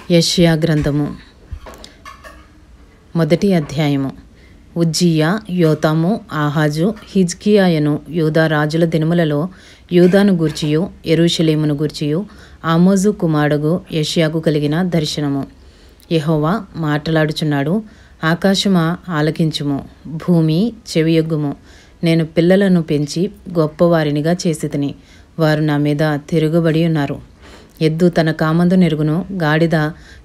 యెషయా గ్రంథము మొదటి అధ్యాయము. ఉజ్జియా, యోతాము, ఆహాజు, హిజ్కియాయను యూదా రాజుల దినములలో యూదాను గూర్చియు యెరూషలేమును గూర్చియు ఆమోజు కుమారుడు యెషయాకు కలిగిన దర్శనము. యెహోవా మాట్లాడుచున్నాడు. ఆకాశమా ఆలకించుము, భూమి చెవియొగ్గుము. నేను పిల్లలను పెంచి గొప్పవారినిగా చేసితిని, వారు నా మీద తిరుగుబడి ఉన్నారు. ఎద్దు తన కామందు నెరుగును, గాడిద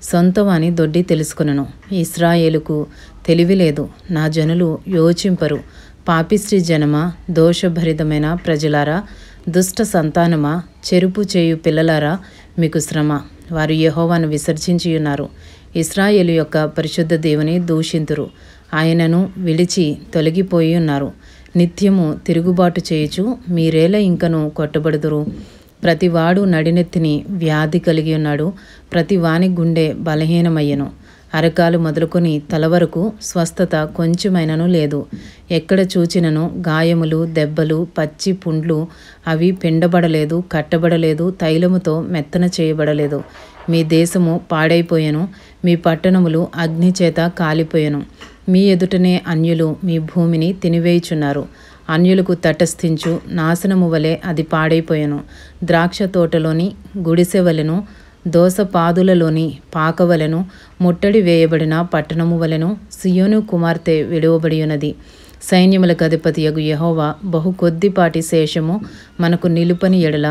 సొంతవాని దొడ్డి తెలుసుకొనును. ఇశ్రాయేలుకు తెలివి లేదు, నా జనులు యోచింపరు. పాపిష్టి జనమా, దోషభరితమైన ప్రజలారా, దుష్ట సంతానమా, చెరుపు చేయు పిల్లలారా, మీకు శ్రమ. వారు యెహోవాను విసర్జించియున్నారు, ఇశ్రాయేలు యొక్క పరిశుద్ధ దేవుని దూషింతురు. ఆయనను విడిచి తొలగిపోయి ఉన్నారు. నిత్యము తిరుగుబాటు చేయుచు మీరేలా ఇంకను కొట్టబడుదురు? ప్రతివాడు నడినెత్తిని వ్యాధి కలిగి ఉన్నాడు, ప్రతి వాని గుండె బలహీనమయ్యను. అరకాలు మొదలుకొని తల వరకు స్వస్థత కొంచెమైనను లేదు. ఎక్కడ చూచినను గాయములు, దెబ్బలు, పచ్చి పుండ్లు. అవి పిండబడలేదు, కట్టబడలేదు, తైలముతో మెత్తన చేయబడలేదు. మీ దేశము పాడైపోయెను, మీ పట్టణములు అగ్నిచేత కాలిపోయెను. మీ ఎదుటనే అన్యులు మీ భూమిని తినివేయుచున్నారు. అన్యులకు తటస్థించు నాశనము వలె అది పాడైపోయెను. ద్రాక్ష తోటలోని గుడిసెవలెను, దోసపాదులలోని పాకవలెను, ముట్టడి వేయబడిన పట్టణము వలెను సియోను కుమార్తె విడువబడి ఉన్నది. సైన్యములకు అధిపతియగు యెహోవా బహు కొద్దిపాటి శేషము మనకు నిలుపని ఎడల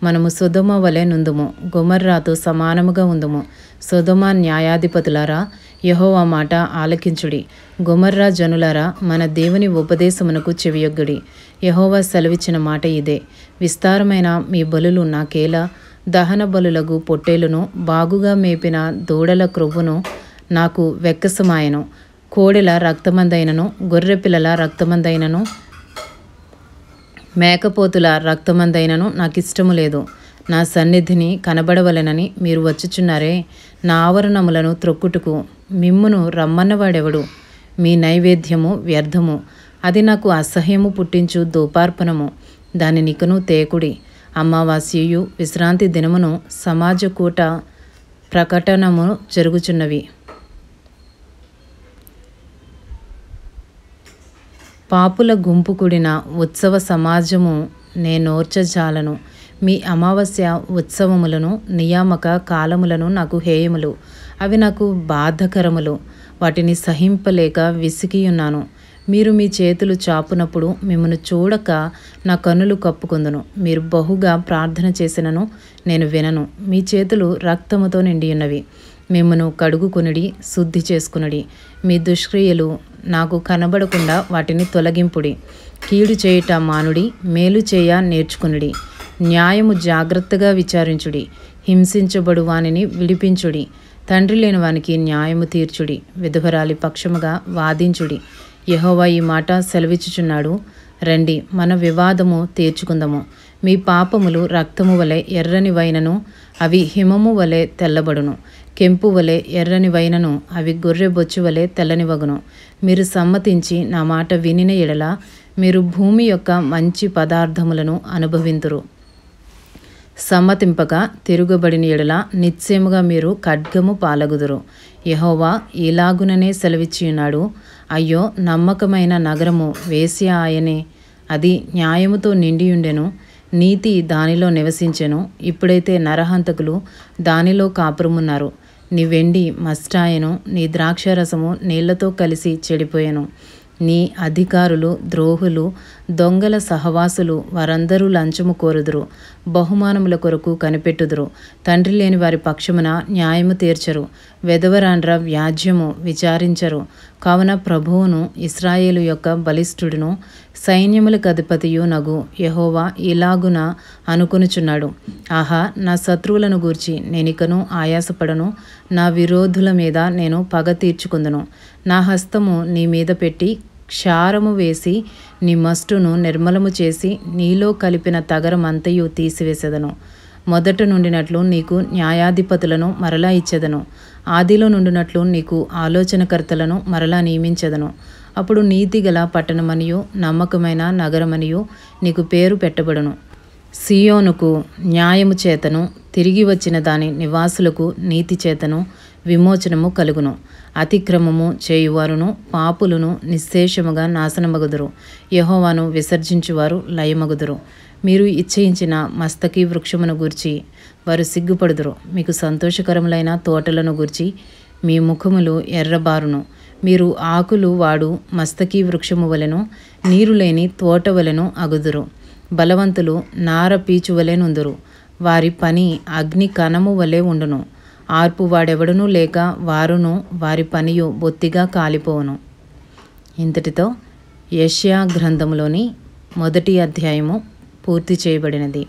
మనము సొదొమ వలె నుందుము, గొమర్రాతో సమానముగా ఉందుము. సొదొమ న్యాయాధిపతులారా, యెహోవా మాట ఆలకించుడి. గొమర్రా జనులారా, మన దేవుని ఉపదేశమునకు చెవియొగ్గుడి. యెహోవా సెలవిచ్చిన మాట ఇదే: విస్తారమైన మీ బలులు నాకేలా? దహన బలులగు పొట్టేలును, బాగుగా మేపిన దూడల క్రొవ్వును నాకు వెక్కసమాయెను. కోడెల రక్తమందైనను, గొర్రెపిల్లల రక్తమందైనను, మేకపోతుల రక్తమందైనను నాకిష్టము లేదు. నా సన్నిధిని కనబడవలెనని మీరు వచ్చుచున్నారే, నా ఆవరణములను త్రొక్కుటకు మిమ్మును రమ్మన్నవాడెవడు? మీ నైవేద్యము వ్యర్థము, అది నాకు అసహ్యము పుట్టించు ధూపార్పణము. దానినికను తేకుడి. అమావాస్యయు విశ్రాంతి దినమును సమాజకూట ప్రకటనము జరుగుచున్నవి. పాపుల గుంపు కూడిన ఉత్సవ సమాజము నేనోర్చజాలను. మీ అమావాస్య ఉత్సవములను, నియామక కాలములను నాకు హేయములు. అవి నాకు బాధకరములు. వాటిని సహింపలేక విసిగియున్నాను. మీరు మీ చేతులు చాపునప్పుడు మిమ్మను చూడక నా కన్నులు కప్పుకొందును. మీరు బహుగా ప్రార్థన చేసినను నేను వినను. మీ చేతులు రక్తముతో నిండియున్నవి. మిమ్మను కడుగుకొనుడి, శుద్ధి చేసుకునుడి. మీ దుష్క్రియలు నాకు కనబడకుండా వాటిని తొలగింపుడి. కీడు చేయుట మానుడి, మేలు చేయ నేర్చుకునుడి. న్యాయము జాగ్రత్తగా విచారించుడి. హింసించబడు వానిని విడిపించుడి. తండ్రి లేని వానికి న్యాయము తీర్చుడి. విధవరాలి పక్షముగా వాదించుడి. యెహోవా ఈ మాట సెలవిచ్చుచున్నాడు: రండి, మన వివాదము తీర్చుకుందాము. మీ పాపములు రక్తము వలె ఎర్రని వైనను, అవి హిమము వలె తెల్లబడును. కెంపు వలె ఎర్రని వైనను, అవి గొర్రె బొచ్చు వలె తెల్లనివగును. మీరు సమ్మతించి నా మాట వినిన ఎడల మీరు భూమి యొక్క మంచి పదార్థములను అనుభవింతురు. సమ్మతింపక తిరుగుబడిన ఎడల నిశ్చయముగా మీరు ఖడ్గము పాలగుదురు. యెహోవా ఇలాగుననే సెలవిచ్చియున్నాడు: అయ్యో, నమ్మకమైన నగరము వేశ్య ఆయనే. అది న్యాయముతో నిండియుండెను, నీతి దానిలో నివసించెను. ఇప్పుడైతే నరహంతకులు దానిలో కాపురమున్నారు. నీ వెండి మస్టాయెను, నీ ద్రాక్షరసము నీళ్లతో కలిసి చెడిపోయెను. నీ అధికారులు ద్రోహులు, దొంగల సహవాసులు, వారందరూ లంచము కోరుదురు, బహుమానముల కొరకు కనిపెట్టుదురు. తండ్రి లేని వారి పక్షమున న్యాయము తీర్చరు, వెదవరాండ్ర వ్యాజ్యము విచారించరు. కావున ప్రభువును, ఇశ్రాయేలు యొక్క బలిష్ఠుడును, సైన్యములకు అధిపతియు నగు యెహోవా ఇలాగున అనుకొనుచున్నాడు: ఆహా, నా శత్రువులను గూర్చి నేనికను ఆయాసపడను. నా విరోధుల మీద నేను పగ తీర్చుకుందును. నా హస్తము నీ మీద పెట్టి క్షారము వేసి నీ మస్టును నిర్మలము చేసి నీలో కలిపిన తగరమంతయు తీసివేసెదను. మొదట నుండినట్లు నీకు న్యాయాధిపతులను మరలా ఇచ్చెదను. ఆదిలో నుండినట్లు నీకు ఆలోచనకర్తలను మరలా నియమించెదను. అప్పుడు నీతిగల పట్టణమనియు నమ్మకమైన నగరమనియు నీకు పేరు పెట్టబడును. సియోనుకు న్యాయము చేతను, తిరిగి వచ్చిన దాని నివాసులకు నీతి చేతను విమోచనము కలుగును. అతిక్రమము చేయువారును పాపులను నిశ్శేషముగా నాశనమగుదురు. యెహోవాను విసర్జించువారు లయమగుదురు. మీరు ఇచ్చయించిన మస్తకి వృక్షమును గూర్చి వారు సిగ్గుపడుదురు. మీకు సంతోషకరములైన తోటలను గూర్చి మీ ముఖములు ఎర్రబారును. మీరు ఆకులు వాడు మస్తకి వృక్షము వలెను నీరు లేని తోట వలెను అగుదురు. బలవంతులు నార పీచు వలె నుందురు. వారి పని అగ్ని కణము వలె ఉండును. ఆర్పు వాడెవడునూ లేక వారును వారి పనియు బొత్తిగా కాలిపోవును. ఇంతటితో యెషయా గ్రంథములోని 1వ అధ్యాయము పూర్తి చేయబడినది.